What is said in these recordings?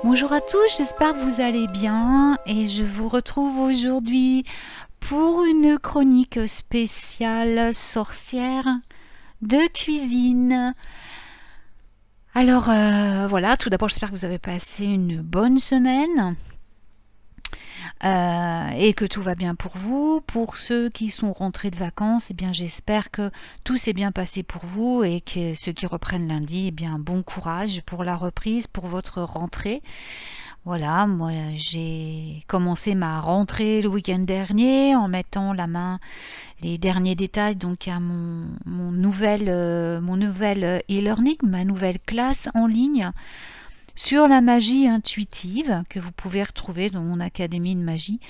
Bonjour à tous, j'espère que vous allez bien et je vous retrouve aujourd'hui pour une chronique spéciale sorcière de cuisine. Alors voilà, tout d'abord j'espère que vous avez passé une bonne semaine et que tout va bien pour vous. Pour ceux qui sont rentrés de vacances, eh bien j'espère que tout s'est bien passé pour vous et que ceux qui reprennent lundi, eh bien bon courage pour la reprise, pour votre rentrée. Voilà, moi j'ai commencé ma rentrée le week-end dernier en mettant la main les derniers détails donc à mon nouvel e-learning, ma nouvelle classe en ligne sur la magie intuitive que vous pouvez retrouver dans mon académie de magie.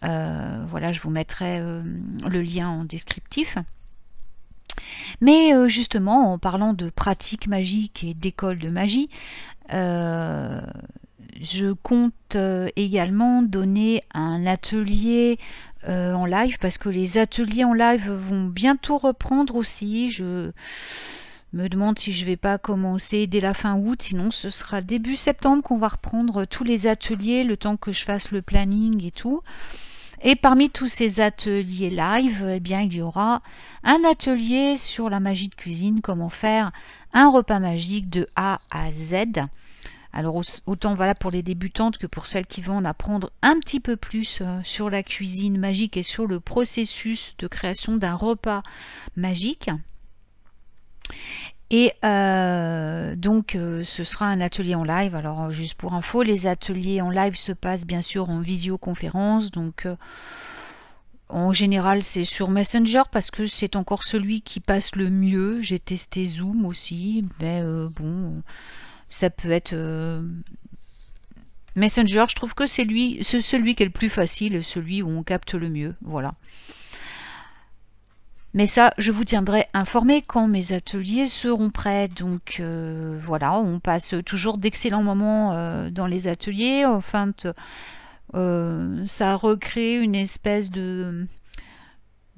Voilà, je vous mettrai le lien en descriptif. Mais justement, en parlant de pratique magique et d'école de magie, je compte également donner un atelier en live parce que les ateliers en live vont bientôt reprendre aussi. Je me demande si je vais pas commencer dès la fin août, sinon ce sera début septembre qu'on va reprendre tous les ateliers, le temps que je fasse le planning et tout. Et parmi tous ces ateliers live, eh bien, il y aura un atelier sur la magie de cuisine, comment faire un repas magique de A à Z. Alors autant voilà pour les débutantes que pour celles qui vont en apprendre un petit peu plus sur la cuisine magique et sur le processus de création d'un repas magique. Et donc ce sera un atelier en live. Alors juste pour info, les ateliers en live se passent bien sûr en visioconférence. Donc en général c'est sur Messenger parce que c'est encore celui qui passe le mieux. J'ai testé Zoom aussi, mais bon, ça peut être Messenger. Je trouve que c'est celui qui est le plus facile, celui où on capte le mieux. Voilà. Mais ça, je vous tiendrai informé quand mes ateliers seront prêts. Donc voilà, on passe toujours d'excellents moments dans les ateliers. Enfin, ça recrée une espèce de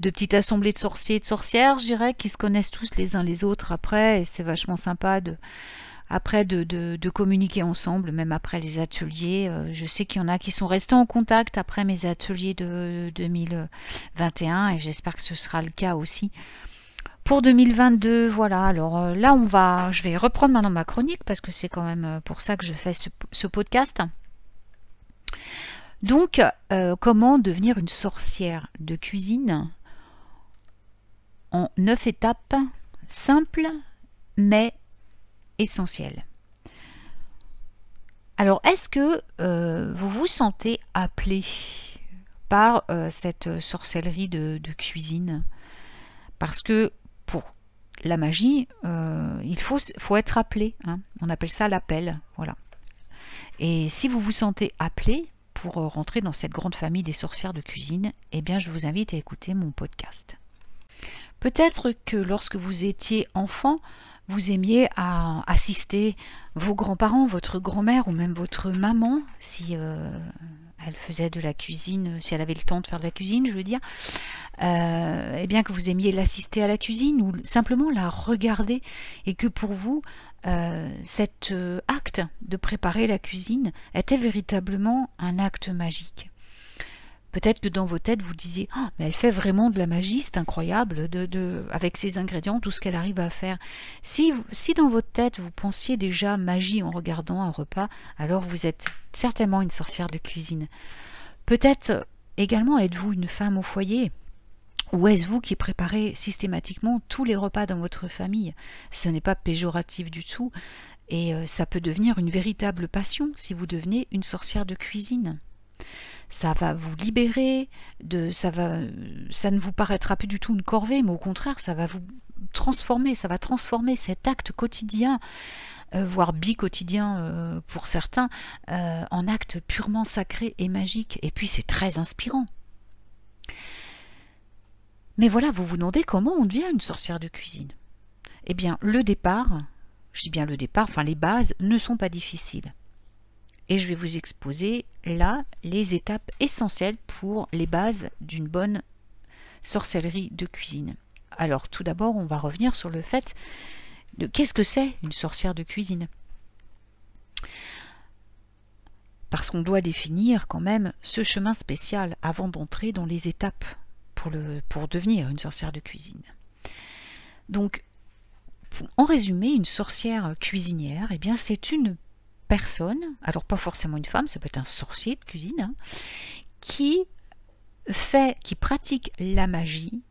petite assemblée de sorciers et de sorcières, je dirais, qui se connaissent tous les uns les autres après. Et c'est vachement sympa de communiquer ensemble, même après les ateliers. Je sais qu'il y en a qui sont restés en contact après mes ateliers de 2021 et j'espère que ce sera le cas aussi pour 2022. Voilà, alors là je vais reprendre maintenant ma chronique parce que c'est quand même pour ça que je fais ce podcast. Donc, comment devenir une sorcière de cuisine en 9 étapes simples mais essentiel. Alors, est-ce que vous vous sentez appelé par cette sorcellerie de cuisine? Parce que pour la magie, il faut être appelé. Hein. On appelle ça l'appel. Voilà. Et si vous vous sentez appelé pour rentrer dans cette grande famille des sorcières de cuisine, eh bien, je vous invite à écouter mon podcast. Peut-être que lorsque vous étiez enfant, vous aimiez à assister vos grands-parents, votre grand-mère ou même votre maman, si elle faisait de la cuisine, si elle avait le temps de faire de la cuisine, je veux dire, eh bien que vous aimiez l'assister à la cuisine ou simplement la regarder et que pour vous, cet acte de préparer la cuisine était véritablement un acte magique. Peut-être que dans vos têtes, vous disiez « Oh, mais elle fait vraiment de la magie, c'est incroyable, avec ses ingrédients, tout ce qu'elle arrive à faire. » Si dans votre tête, vous pensiez déjà magie en regardant un repas, alors vous êtes certainement une sorcière de cuisine. Peut-être également êtes-vous une femme au foyer, ou est-ce vous qui préparez systématiquement tous les repas dans votre famille? Ce n'est pas péjoratif du tout, et ça peut devenir une véritable passion si vous devenez une sorcière de cuisine. Ça va vous libérer, ça ne vous paraîtra plus du tout une corvée, mais au contraire, ça va vous transformer, ça va transformer cet acte quotidien, voire bi-quotidien pour certains, en acte purement sacré et magique. Et puis c'est très inspirant. Mais voilà, vous vous demandez comment on devient une sorcière de cuisine. Eh bien, le départ, je dis bien le départ, enfin les bases ne sont pas difficiles. Et je vais vous exposer là les étapes essentielles pour les bases d'une bonne sorcellerie de cuisine. Alors tout d'abord, on va revenir sur le fait de qu'est-ce que c'est une sorcière de cuisine. Parce qu'on doit définir quand même ce chemin spécial avant d'entrer dans les étapes pour devenir une sorcière de cuisine. Donc, en résumé, une sorcière cuisinière, eh bien, c'est une personne, alors pas forcément une femme, ça peut être un sorcier de cuisine, hein, qui pratique la magie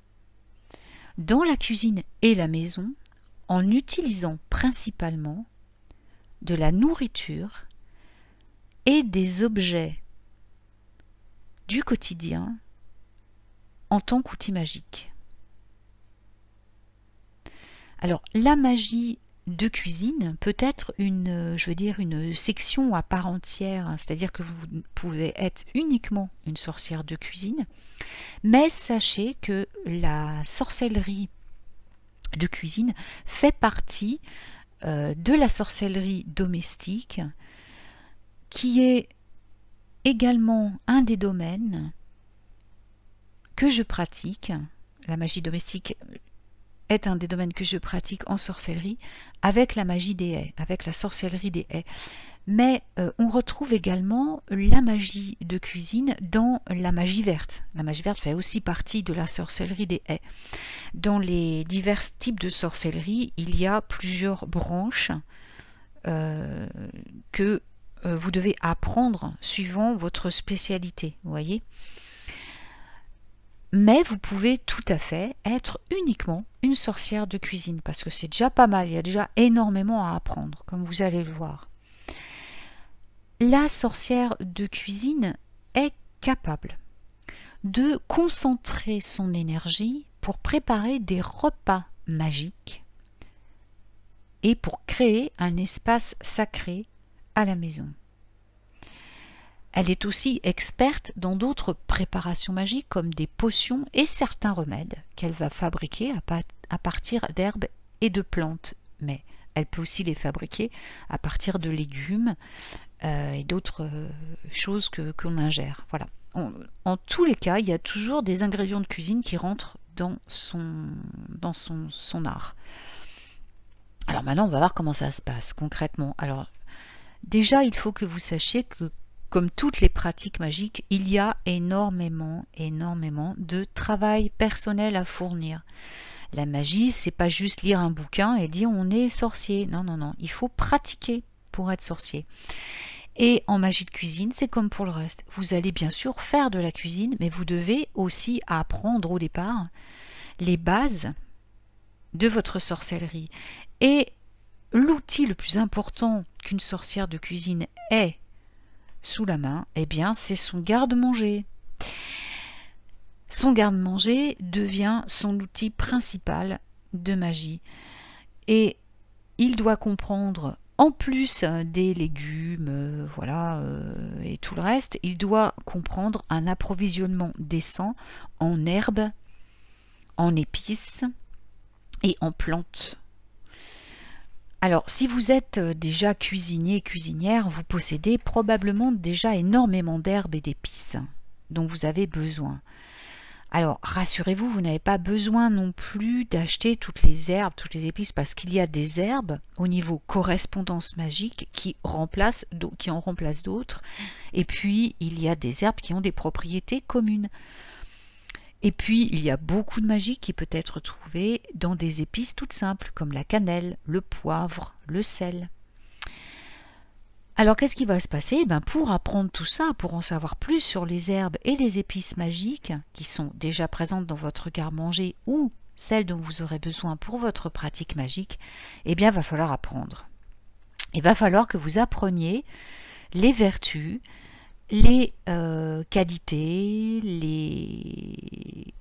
dans la cuisine et la maison en utilisant principalement de la nourriture et des objets du quotidien en tant qu'outil magique. Alors, la magie de cuisine peut être une section à part entière, c'est-à-dire que vous pouvez être uniquement une sorcière de cuisine, mais sachez que la sorcellerie de cuisine fait partie de la sorcellerie domestique, qui est également un des domaines que je pratique. La magie domestique est un des domaines que je pratique en sorcellerie avec la magie des haies, avec la sorcellerie des haies. Mais on retrouve également la magie de cuisine dans la magie verte. La magie verte fait aussi partie de la sorcellerie des haies. Dans les divers types de sorcellerie, il y a plusieurs branches que vous devez apprendre suivant votre spécialité, vous voyez. Mais vous pouvez tout à fait être uniquement une sorcière de cuisine, parce que c'est déjà pas mal, il y a déjà énormément à apprendre, comme vous allez le voir. La sorcière de cuisine est capable de concentrer son énergie pour préparer des repas magiques et pour créer un espace sacré à la maison. Elle est aussi experte dans d'autres préparations magiques comme des potions et certains remèdes qu'elle va fabriquer à partir d'herbes et de plantes. Mais elle peut aussi les fabriquer à partir de légumes et d'autres choses qu'on ingère. Voilà. En tous les cas, il y a toujours des ingrédients de cuisine qui rentrent dans son art. Alors maintenant, on va voir comment ça se passe concrètement. Alors déjà, il faut que vous sachiez que comme toutes les pratiques magiques, il y a énormément de travail personnel à fournir. La magie, c'est pas juste lire un bouquin et dire on est sorcier. Non, non, non. Il faut pratiquer pour être sorcier. Et en magie de cuisine, c'est comme pour le reste. Vous allez bien sûr faire de la cuisine, mais vous devez aussi apprendre au départ les bases de votre sorcellerie. Et l'outil le plus important qu'une sorcière de cuisine ait sous la main, eh bien, c'est son garde-manger. Son garde-manger devient son outil principal de magie. Et il doit comprendre, en plus des légumes, et tout le reste, il doit comprendre un approvisionnement décent en herbes, en épices et en plantes. Alors, si vous êtes déjà cuisinier, cuisinière, vous possédez probablement déjà énormément d'herbes et d'épices dont vous avez besoin. Alors, rassurez-vous, vous n'avez pas besoin non plus d'acheter toutes les herbes, toutes les épices, parce qu'il y a des herbes au niveau correspondance magique qui en remplacent d'autres. Et puis, il y a des herbes qui ont des propriétés communes. Et puis, il y a beaucoup de magie qui peut être trouvée dans des épices toutes simples, comme la cannelle, le poivre, le sel. Alors, qu'est-ce qui va se passer? Pour apprendre tout ça, pour en savoir plus sur les herbes et les épices magiques qui sont déjà présentes dans votre garde-manger ou celles dont vous aurez besoin pour votre pratique magique, eh bien, il va falloir apprendre. Il va falloir que vous appreniez les vertus, les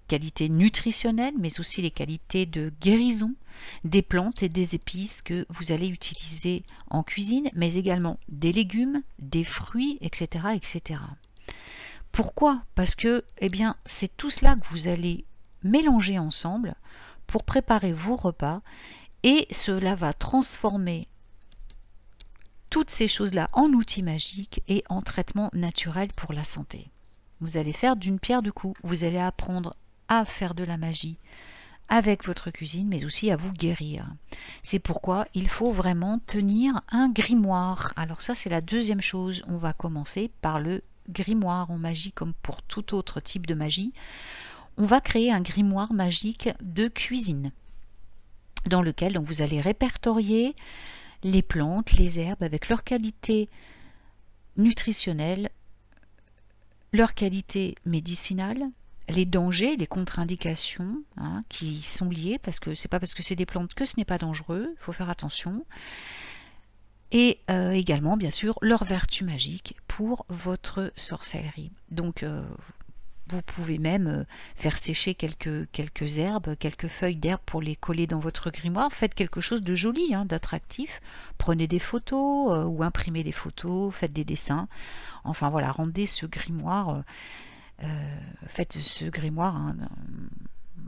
qualités nutritionnelles, mais aussi les qualités de guérison des plantes et des épices que vous allez utiliser en cuisine, mais également des légumes, des fruits, etc., etc. Pourquoi? Parce que c'est tout cela que vous allez mélanger ensemble pour préparer vos repas, et cela va transformer toutes ces choses-là en outils magiques et en traitements naturels pour la santé. Vous allez faire d'une pierre deux coups. Vous allez apprendre à faire de la magie avec votre cuisine, mais aussi à vous guérir. C'est pourquoi il faut vraiment tenir un grimoire. Alors ça, c'est la deuxième chose. On va commencer par le grimoire en magie, comme pour tout autre type de magie. On va créer un grimoire magique de cuisine, dans lequel donc, vous allez répertorier les plantes, les herbes, avec leur qualité nutritionnelle, leur qualité médicinale, les dangers, les contre-indications qui sont liés, parce que c'est pas parce que c'est des plantes que ce n'est pas dangereux, il faut faire attention. Et également, bien sûr, leurs vertus magiques pour votre sorcellerie. Donc, vous pouvez même faire sécher quelques herbes, quelques feuilles d'herbe pour les coller dans votre grimoire. Faites quelque chose de joli, d'attractif. Prenez des photos ou imprimez des photos, faites des dessins. Enfin voilà, rendez ce grimoire... faites ce grimoire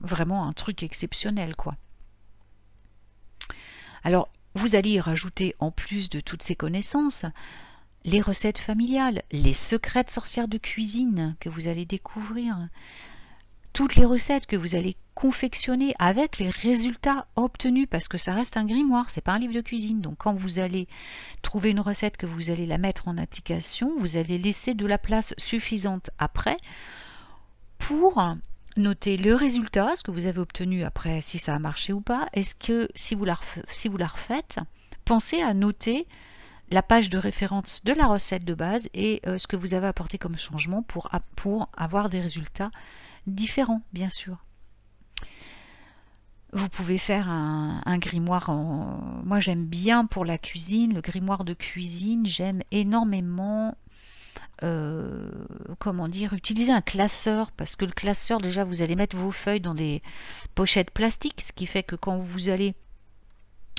vraiment un truc exceptionnel, quoi. Alors, vous allez y rajouter, en plus de toutes ces connaissances, les recettes familiales, les secrets de sorcières de cuisine que vous allez découvrir, toutes les recettes que vous allez confectionner avec les résultats obtenus, parce que ça reste un grimoire, c'est pas un livre de cuisine. Donc quand vous allez trouver une recette, que vous allez la mettre en application, vous allez laisser de la place suffisante après pour noter le résultat, ce que vous avez obtenu après, si ça a marché ou pas. Est-ce que si vous la refaites, pensez à noter la page de référence de la recette de base et ce que vous avez apporté comme changement pour avoir des résultats différents, bien sûr. Vous pouvez faire un grimoire moi j'aime bien pour la cuisine, le grimoire de cuisine, j'aime énormément comment dire, utiliser un classeur, parce que le classeur, déjà vous allez mettre vos feuilles dans des pochettes plastiques, ce qui fait que quand vous allez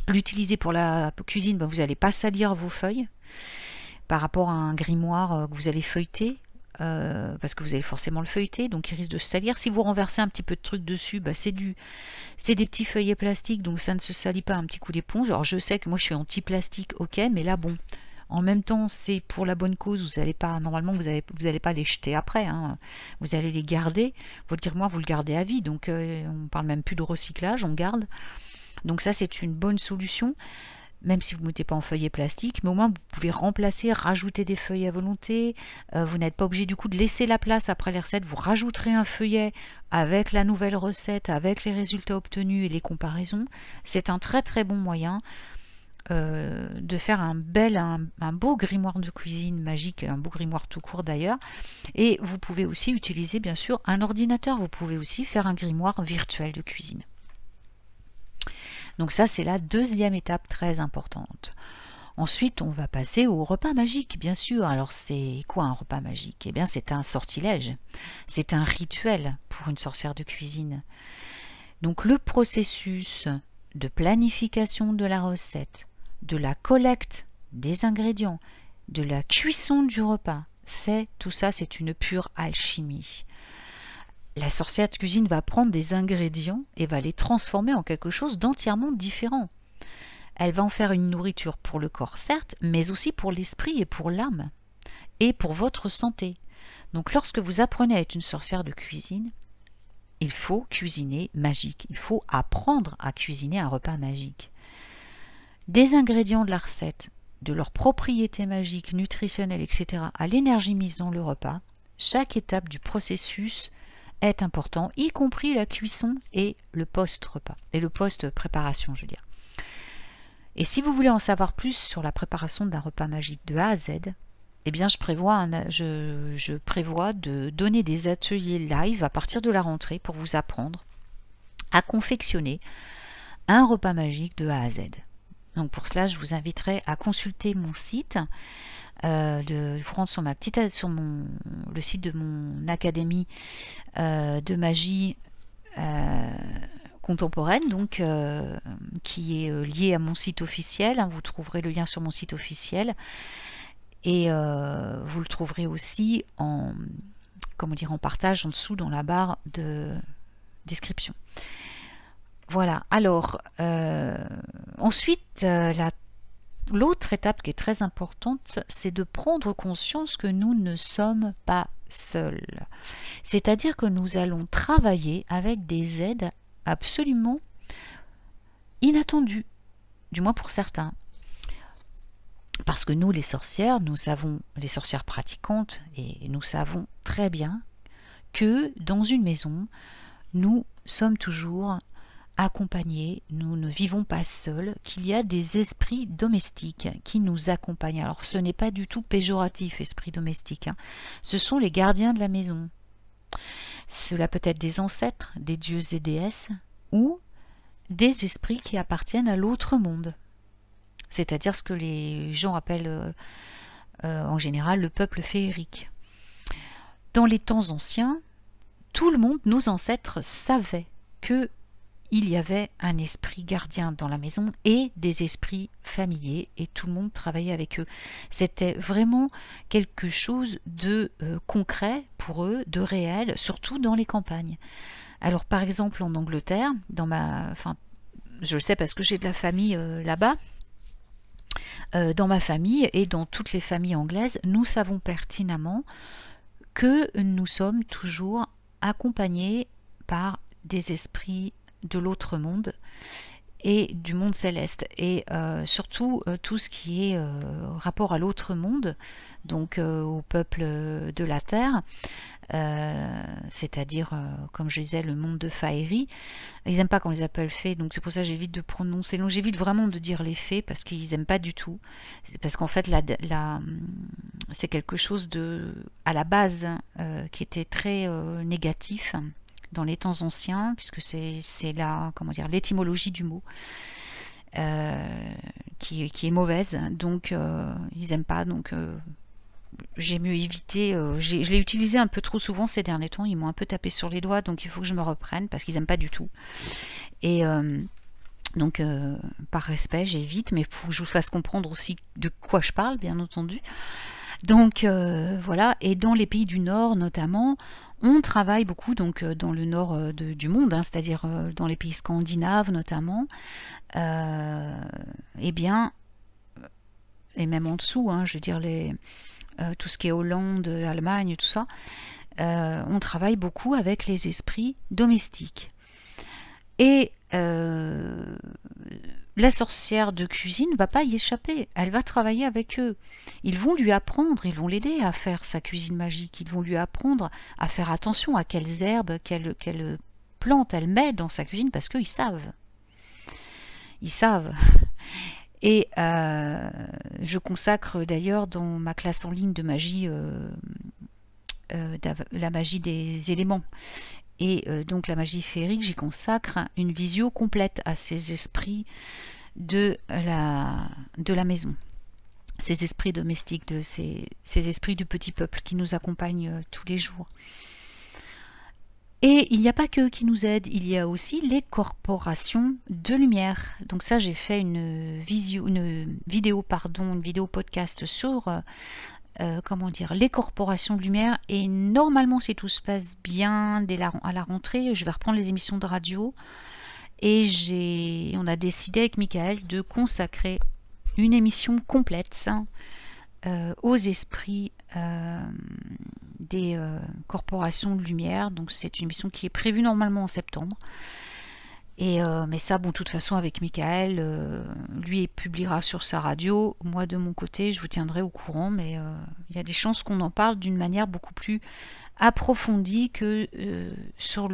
l'utiliser pour la cuisine, vous n'allez pas salir vos feuilles par rapport à un grimoire que vous allez feuilleter, parce que vous allez forcément le feuilleter, donc il risque de se salir. Si vous renversez un petit peu de truc dessus, c'est des petits feuillets plastiques, donc ça ne se salit pas un petit coup d'éponge. Alors je sais que moi je suis anti-plastique, ok, mais là bon, en même temps c'est pour la bonne cause, vous n'allez pas, normalement vous allez pas les jeter après, vous allez les garder. Votre grimoire vous le gardez à vie, donc on parle même plus de recyclage, on garde. Donc ça c'est une bonne solution, même si vous ne mettez pas en feuillet plastique, mais au moins vous pouvez remplacer, rajouter des feuilles à volonté. Vous n'êtes pas obligé du coup de laisser la place après les recettes, vous rajouterez un feuillet avec la nouvelle recette, avec les résultats obtenus et les comparaisons. C'est un très très bon moyen de faire un beau grimoire de cuisine magique, un beau grimoire tout court d'ailleurs. Et vous pouvez aussi utiliser bien sûr un ordinateur, vous pouvez aussi faire un grimoire virtuel de cuisine. Donc ça, c'est la deuxième étape très importante. Ensuite, on va passer au repas magique, bien sûr. Alors, c'est quoi un repas magique? Eh bien, c'est un sortilège. C'est un rituel pour une sorcière de cuisine. Donc, le processus de planification de la recette, de la collecte des ingrédients, de la cuisson du repas, tout ça, c'est une pure alchimie. La sorcière de cuisine va prendre des ingrédients et va les transformer en quelque chose d'entièrement différent. Elle va en faire une nourriture pour le corps, certes, mais aussi pour l'esprit et pour l'âme, et pour votre santé. Donc lorsque vous apprenez à être une sorcière de cuisine, il faut cuisiner magique. Il faut apprendre à cuisiner un repas magique. Des ingrédients de la recette, de leurs propriétés magiques, nutritionnelles, etc., à l'énergie mise dans le repas, chaque étape du processus est important, y compris la cuisson et le post-repas, et le post-préparation, je veux dire. Et si vous voulez en savoir plus sur la préparation d'un repas magique de A à Z, eh bien je prévois de donner des ateliers live à partir de la rentrée pour vous apprendre à confectionner un repas magique de A à Z. Donc pour cela, je vous inviterai à consulter mon site, de vous rendre sur le site de mon académie de magie contemporaine, donc qui est lié à mon site officiel. Vous trouverez le lien sur mon site officiel et vous le trouverez aussi en partage en dessous dans la barre de description. Voilà, alors ensuite l'autre étape qui est très importante, c'est de prendre conscience que nous ne sommes pas seuls. C'est-à-dire que nous allons travailler avec des aides absolument inattendu, du moins pour certains. Parce que nous, les sorcières, les sorcières pratiquantes, et nous savons très bien que dans une maison, nous sommes toujours accompagnés, nous ne vivons pas seuls, qu'il y a des esprits domestiques qui nous accompagnent. Alors ce n'est pas du tout péjoratif, esprit domestique, hein. Ce sont les gardiens de la maison. Cela peut être des ancêtres, des dieux et déesses, ou des esprits qui appartiennent à l'autre monde. C'est-à-dire ce que les gens appellent en général le peuple féerique. Dans les temps anciens, tout le monde, nos ancêtres, savaient qu'il y avait un esprit gardien dans la maison et des esprits familiers, et tout le monde travaillait avec eux. C'était vraiment quelque chose de concret pour eux, de réel, surtout dans les campagnes. Alors par exemple en Angleterre, je le sais parce que j'ai de la famille là-bas, dans ma famille et dans toutes les familles anglaises, nous savons pertinemment que nous sommes toujours accompagnés par des esprits de l'autre monde et du monde céleste. Et surtout tout ce qui est rapport à l'autre monde, donc au peuple de la Terre, c'est-à-dire, comme je disais, le monde de Faerie. Ils n'aiment pas qu'on les appelle fées, donc c'est pour ça que j'évite de prononcer. Donc j'évite vraiment de dire les fées, parce qu'ils n'aiment pas du tout. Parce qu'en fait, c'est quelque chose à la base qui était très négatif dans les temps anciens, puisque c'est l'étymologie du mot qui est mauvaise. Donc ils n'aiment pas, donc j'ai mieux évité, je l'ai utilisé un peu trop souvent ces derniers temps, ils m'ont un peu tapé sur les doigts, donc il faut que je me reprenne, parce qu'ils n'aiment pas du tout. Et donc par respect, j'évite, mais il faut que je vous fasse comprendre aussi de quoi je parle, bien entendu. Donc voilà, et dans les pays du Nord notamment, on travaille beaucoup, donc dans le nord du monde, hein, c'est-à-dire dans les pays scandinaves notamment, et bien, et même en dessous, hein, je veux dire tout ce qui est Hollande, Allemagne, tout ça, on travaille beaucoup avec les esprits domestiques. Et la sorcière de cuisine ne va pas y échapper, elle va travailler avec eux. Ils vont lui apprendre, ils vont l'aider à faire sa cuisine magique, ils vont lui apprendre à faire attention à quelles herbes, quelles plantes elle met dans sa cuisine, parce qu'ils savent. Ils savent. Et je consacre d'ailleurs dans ma classe en ligne de magie, la magie des éléments. Et donc la magie féerique, j'y consacre une visio complète à ces esprits de la maison. Ces esprits domestiques, ces esprits du petit peuple qui nous accompagnent tous les jours. Et il n'y a pas que eux qui nous aident, il y a aussi les corporations de lumière. Donc ça, j'ai fait une vidéo podcast sur les corporations de lumière. Et normalement, si tout se passe bien à la rentrée, je vais reprendre les émissions de radio. Et on a décidé avec Michael de consacrer une émission complète aux esprits des corporations de lumière. Donc c'est une émission qui est prévue normalement en septembre. Mais ça, bon, de toute façon, avec Michael, lui, il publiera sur sa radio. Moi, de mon côté, je vous tiendrai au courant, mais il y a des chances qu'on en parle d'une manière beaucoup plus approfondie que sur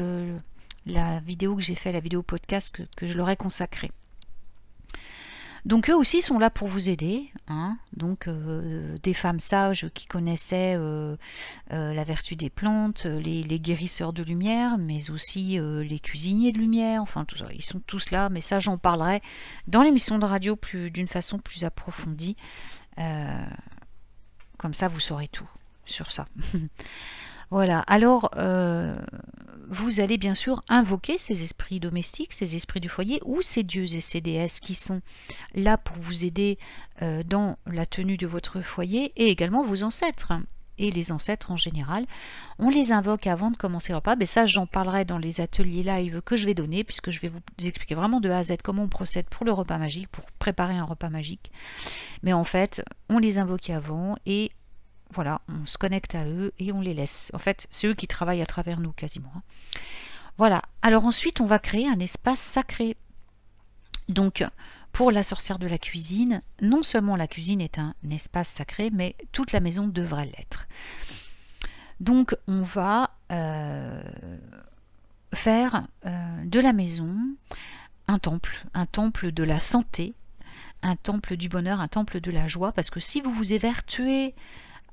la vidéo que j'ai fait, la vidéo podcast que je leur ai consacrée. Donc eux aussi sont là pour vous aider, hein. Donc des femmes sages qui connaissaient la vertu des plantes, les guérisseurs de lumière, mais aussi les cuisiniers de lumière, enfin tout ça, ils sont tous là, mais ça j'en parlerai dans l'émission de radio d'une façon plus approfondie. Comme ça vous saurez tout sur ça. Voilà, alors vous allez bien sûr invoquer ces esprits domestiques, ces esprits du foyer, ou ces dieux et ces déesses qui sont là pour vous aider dans la tenue de votre foyer, et également vos ancêtres. Et les ancêtres en général, on les invoque avant de commencer le repas. Mais ça, j'en parlerai dans les ateliers live que je vais donner, puisque je vais vous expliquer vraiment de A à Z comment on procède pour le repas magique, pour préparer un repas magique. Mais en fait, on les invoque avant, et voilà, on se connecte à eux et on les laisse. En fait, c'est eux qui travaillent à travers nous quasiment. Voilà. Alors ensuite, on va créer un espace sacré. Donc, pour la sorcière de la cuisine, non seulement la cuisine est un espace sacré, mais toute la maison devrait l'être. Donc, on va faire de la maison un temple de la santé, un temple du bonheur, un temple de la joie, parce que si vous vous évertuez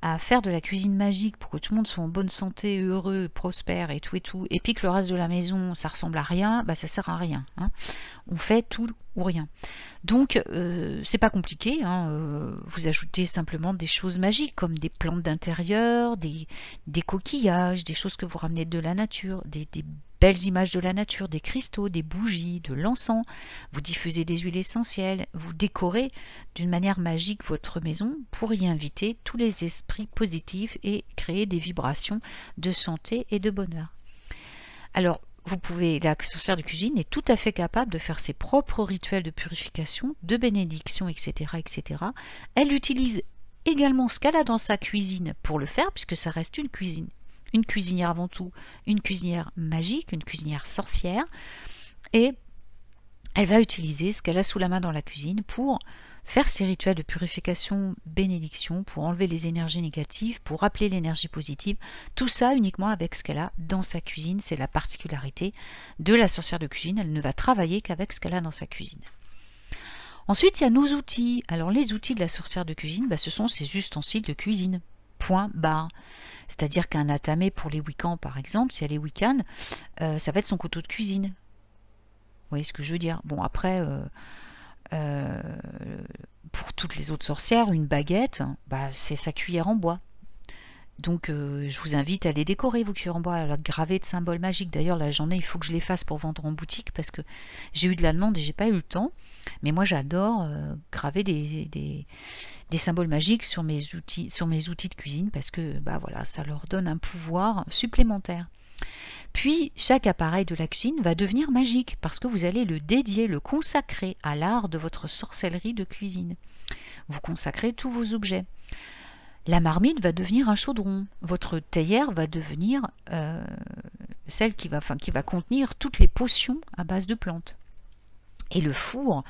à faire de la cuisine magique pour que tout le monde soit en bonne santé, heureux, prospère et tout, et puis que le reste de la maison, ça ressemble à rien, bah ça sert à rien. Hein. On fait tout ou rien. Donc, c'est pas compliqué. Hein. Vous ajoutez simplement des choses magiques, comme des plantes d'intérieur, des coquillages, des choses que vous ramenez de la nature, des belles images de la nature, des cristaux, des bougies, de l'encens. Vous diffusez des huiles essentielles. Vous décorez d'une manière magique votre maison pour y inviter tous les esprits positifs et créer des vibrations de santé et de bonheur. Alors, la sorcière de cuisine est tout à fait capable de faire ses propres rituels de purification, de bénédiction, etc., etc. Elle utilise également ce qu'elle a dans sa cuisine pour le faire, puisque ça reste une cuisine. Une cuisinière avant tout, une cuisinière magique, une cuisinière sorcière. Et elle va utiliser ce qu'elle a sous la main dans la cuisine pour faire ses rituels de purification, bénédiction, pour enlever les énergies négatives, pour rappeler l'énergie positive, tout ça uniquement avec ce qu'elle a dans sa cuisine. C'est la particularité de la sorcière de cuisine, elle ne va travailler qu'avec ce qu'elle a dans sa cuisine. Ensuite, il y a nos outils. Alors les outils de la sorcière de cuisine, ce sont ses ustensiles de cuisine. Point barre. C'est-à-dire qu'un atamé pour les Wiccans, par exemple, si elle est Wiccan, ça va être son couteau de cuisine. Vous voyez ce que je veux dire? Bon, après... pour toutes les autres sorcières, une baguette, c'est sa cuillère en bois. Donc je vous invite à les décorer, vos cuillères en bois, à la graver de symboles magiques. D'ailleurs, là j'en ai, il faut que je les fasse pour vendre en boutique parce que j'ai eu de la demande et j'ai pas eu le temps. Mais moi j'adore graver des symboles magiques sur mes outils de cuisine parce que voilà, ça leur donne un pouvoir supplémentaire. Puis, chaque appareil de la cuisine va devenir magique parce que vous allez le dédier, le consacrer à l'art de votre sorcellerie de cuisine. Vous consacrez tous vos objets. La marmite va devenir un chaudron. Votre théière va devenir celle qui va contenir toutes les potions à base de plantes. Et le four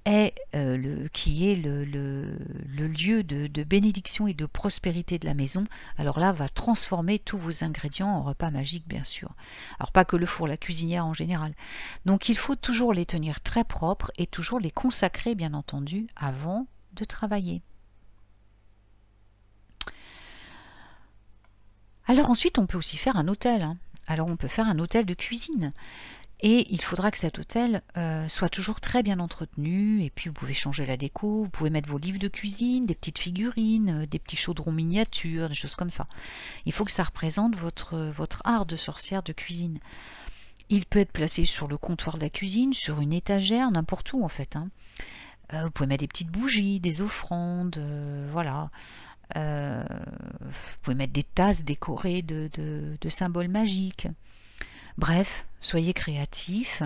est qui est le lieu de bénédiction et de prospérité de la maison. Alors là, va transformer tous vos ingrédients en repas magiques, bien sûr. Alors pas que le four, la cuisinière en général. Donc il faut toujours les tenir très propres et toujours les consacrer, bien entendu, avant de travailler. Alors ensuite, on peut aussi faire un hôtel. Hein. Alors on peut faire un hôtel de cuisine. Et il faudra que cet hôtel soit toujours très bien entretenu. Et puis vous pouvez changer la déco, vous pouvez mettre vos livres de cuisine, des petites figurines, des petits chaudrons miniatures, des choses comme ça. Il faut que ça représente votre art de sorcière de cuisine. Il peut être placé sur le comptoir de la cuisine, sur une étagère, n'importe où en fait. Hein. Vous pouvez mettre des petites bougies, des offrandes, voilà. Vous pouvez mettre des tasses décorées de symboles magiques. Bref, soyez créatifs.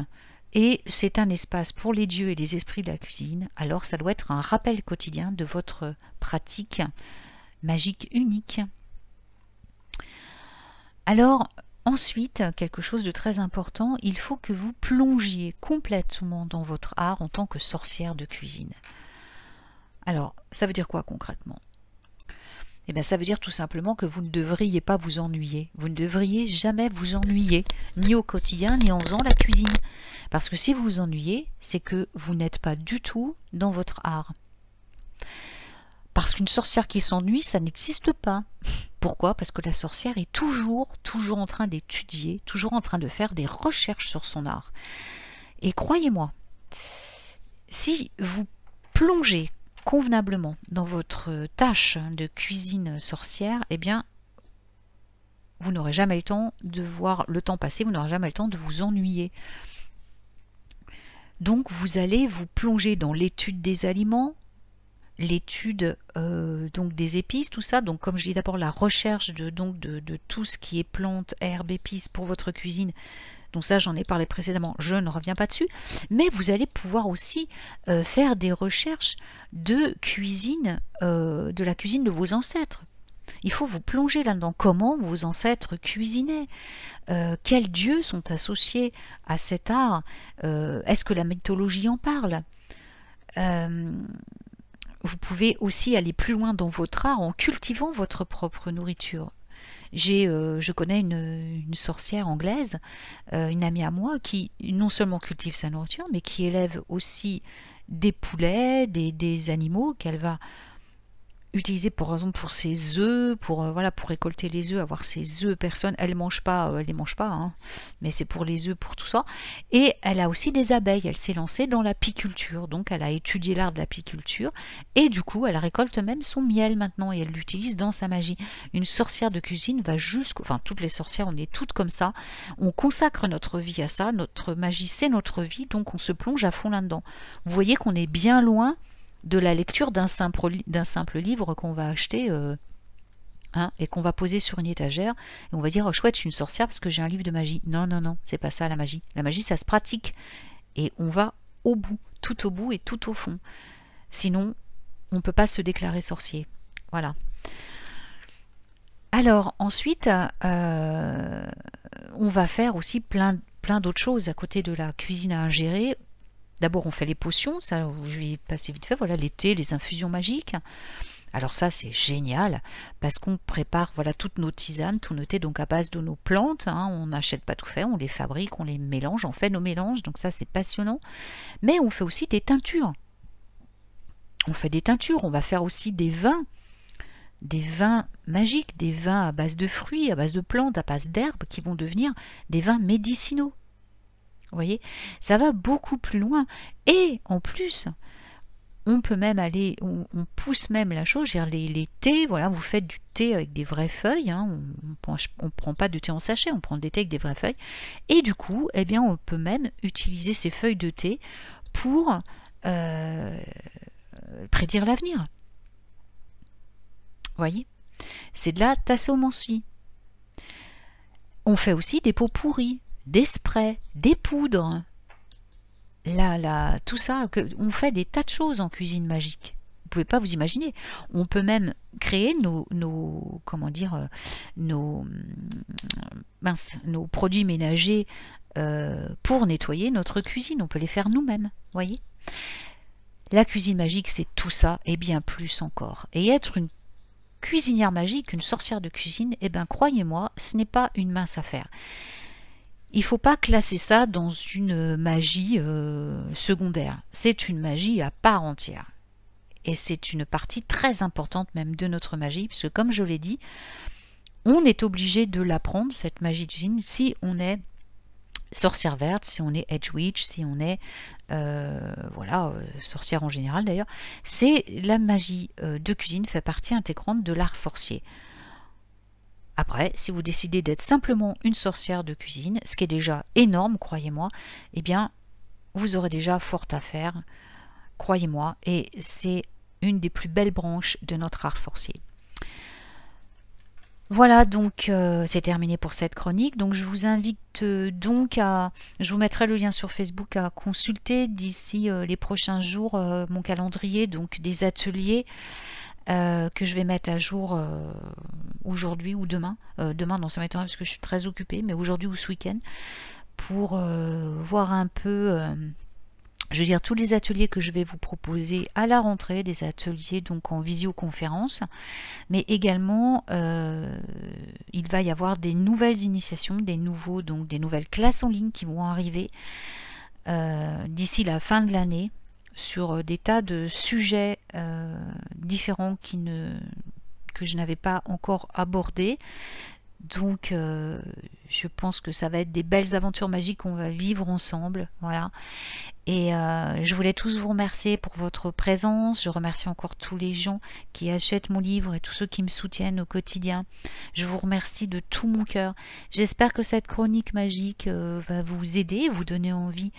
Et c'est un espace pour les dieux et les esprits de la cuisine. Alors ça doit être un rappel quotidien de votre pratique magique unique. Alors, ensuite, quelque chose de très important, il faut que vous plongiez complètement dans votre art en tant que sorcière de cuisine. Alors, ça veut dire quoi concrètement ? Eh bien, ça veut dire tout simplement que vous ne devriez pas vous ennuyer. Vous ne devriez jamais vous ennuyer, ni au quotidien, ni en faisant la cuisine. Parce que si vous vous ennuyez, c'est que vous n'êtes pas du tout dans votre art. Parce qu'une sorcière qui s'ennuie, ça n'existe pas. Pourquoi? Parce que la sorcière est toujours en train d'étudier, toujours en train de faire des recherches sur son art. Et croyez-moi, si vous plongez convenablement dans votre tâche de cuisine sorcière, eh bien, vous n'aurez jamais le temps de voir le temps passer, vous n'aurez jamais le temps de vous ennuyer. Donc, vous allez vous plonger dans l'étude des aliments, l'étude donc des épices, tout ça. Donc, comme je dis d'abord, la recherche de tout ce qui est plantes, herbes, épices pour votre cuisine. Donc ça, j'en ai parlé précédemment, je ne reviens pas dessus. Mais vous allez pouvoir aussi faire des recherches de cuisine, de la cuisine de vos ancêtres. Il faut vous plonger là-dedans. Comment vos ancêtres cuisinaient? Quels dieux sont associés à cet art? Est-ce que la mythologie en parle? Vous pouvez aussi aller plus loin dans votre art en cultivant votre propre nourriture. Je connais une sorcière anglaise, une amie à moi, qui non seulement cultive sa nourriture, mais qui élève aussi des poulets, des animaux qu'elle va utiliser par exemple pour ses œufs, voilà, pour récolter les œufs, avoir ses œufs. Personne, elle les mange pas, hein, mais c'est pour les œufs, pour tout ça. Et elle a aussi des abeilles. Elle s'est lancée dans l'apiculture, donc elle a étudié l'art de l'apiculture et du coup elle récolte même son miel maintenant et elle l'utilise dans sa magie. Une sorcière de cuisine va enfin toutes les sorcières, on est toutes comme ça. On consacre notre vie à ça. Notre magie, c'est notre vie, donc on se plonge à fond là-dedans. Vous voyez qu'on est bien loin de la lecture d'un simple livre qu'on va acheter et qu'on va poser sur une étagère et on va dire oh, chouette, je suis une sorcière parce que j'ai un livre de magie. Non, non, non, c'est pas ça la magie. La magie, ça se pratique et on va au bout, tout au bout et tout au fond. Sinon, on ne peut pas se déclarer sorcier. Voilà. Alors ensuite, on va faire aussi plein d'autres choses à côté de la cuisine à ingérer. D'abord, on fait les potions, ça je vais y passer vite fait, voilà, les thés, les infusions magiques. Alors ça, c'est génial, parce qu'on prépare voilà, toutes nos tisanes, tous nos thés, donc à base de nos plantes, hein, on n'achète pas tout fait, on les fabrique, on les mélange, on fait nos mélanges, donc ça c'est passionnant. Mais on fait aussi des teintures. On fait des teintures, on va faire aussi des vins magiques, des vins à base de fruits, à base de plantes, à base d'herbes, qui vont devenir des vins médicinaux. Vous voyez, ça va beaucoup plus loin. Et en plus, on peut même aller, on pousse même la chose, les thés, voilà, vous faites du thé avec des vraies feuilles, hein, on ne prend pas de thé en sachet, on prend des thés avec des vraies feuilles. Et du coup, eh bien, on peut même utiliser ces feuilles de thé pour prédire l'avenir. Vous voyez, c'est de la tassomancie. On fait aussi des pots pourris, des sprays, des poudres. Là, tout ça, on fait des tas de choses en cuisine magique. Vous ne pouvez pas vous imaginer. On peut même créer nos produits ménagers pour nettoyer notre cuisine. On peut les faire nous-mêmes, voyez. La cuisine magique, c'est tout ça et bien plus encore. Et être une cuisinière magique, une sorcière de cuisine, eh bien, croyez-moi, ce n'est pas une mince affaire. Il ne faut pas classer ça dans une magie secondaire. C'est une magie à part entière. Et c'est une partie très importante même de notre magie, puisque comme je l'ai dit, on est obligé de l'apprendre, cette magie de cuisine, si on est sorcière verte, si on est Edge Witch, si on est sorcière en général d'ailleurs. C'est la magie de cuisine fait partie intégrante de l'art sorcier. Après, si vous décidez d'être simplement une sorcière de cuisine, ce qui est déjà énorme, croyez-moi, eh bien, vous aurez déjà fort à faire, croyez-moi, et c'est une des plus belles branches de notre art sorcier. Voilà, donc c'est terminé pour cette chronique. Donc je vous invite je vous mettrai le lien sur Facebook à consulter d'ici les prochains jours mon calendrier, donc des ateliers que je vais mettre à jour aujourd'hui ou demain. Demain, non, ça m'étonnerait parce que je suis très occupée, mais aujourd'hui ou ce week-end, pour voir un peu, je veux dire, tous les ateliers que je vais vous proposer à la rentrée, des ateliers donc en visioconférence, mais également il va y avoir des nouvelles initiations, des nouvelles classes en ligne qui vont arriver d'ici la fin de l'année, sur des tas de sujets différents que je n'avais pas encore abordés. Donc je pense que ça va être des belles aventures magiques qu'on va vivre ensemble. Voilà. Et je voulais tous vous remercier pour votre présence. Je remercie encore tous les gens qui achètent mon livre et tous ceux qui me soutiennent au quotidien. Je vous remercie de tout mon cœur. J'espère que cette chronique magique va vous aider, vous donner envie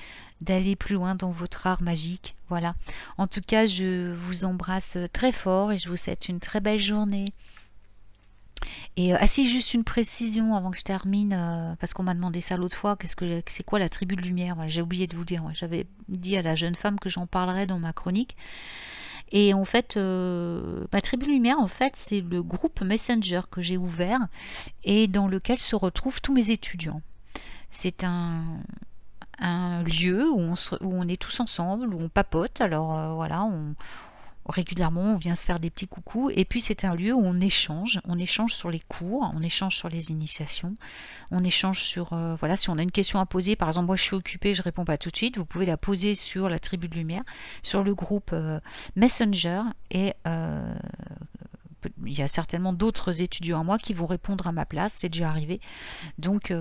d'aller plus loin dans votre art magique. Voilà. En tout cas, je vous embrasse très fort et je vous souhaite une très belle journée. Et si juste une précision avant que je termine, parce qu'on m'a demandé ça l'autre fois, c'est quoi la tribu de lumière? Voilà, j'ai oublié de vous dire, j'avais dit à la jeune femme que j'en parlerais dans ma chronique. Et en fait, ma tribu lumière, en fait, c'est le groupe Messenger que j'ai ouvert et dans lequel se retrouvent tous mes étudiants. C'est un lieu où on est tous ensemble, où on papote. Alors voilà, régulièrement on vient se faire des petits coucous, et puis c'est un lieu où on échange sur les cours, on échange sur les initiations, on échange sur voilà, si on a une question à poser, par exemple moi je suis occupée, je réponds pas tout de suite, vous pouvez la poser sur la tribu de lumière, sur le groupe Messenger, et il y a certainement d'autres étudiants à moi qui vont répondre à ma place, c'est déjà arrivé. Donc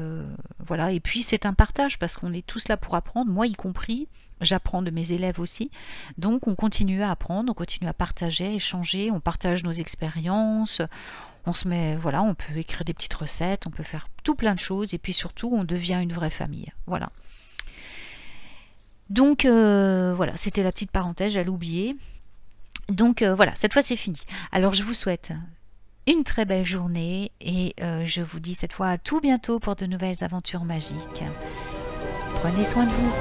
voilà, et puis c'est un partage parce qu'on est tous là pour apprendre, moi y compris, j'apprends de mes élèves aussi. Donc on continue à apprendre, on continue à partager, à échanger, on partage nos expériences, on se met, voilà, on peut écrire des petites recettes, on peut faire tout plein de choses, et puis surtout on devient une vraie famille. Voilà. Donc voilà, c'était la petite parenthèse, j'allais oublier. Donc voilà, cette fois c'est fini. Alors je vous souhaite une très belle journée et je vous dis cette fois à tout bientôt pour de nouvelles aventures magiques. Prenez soin de vous.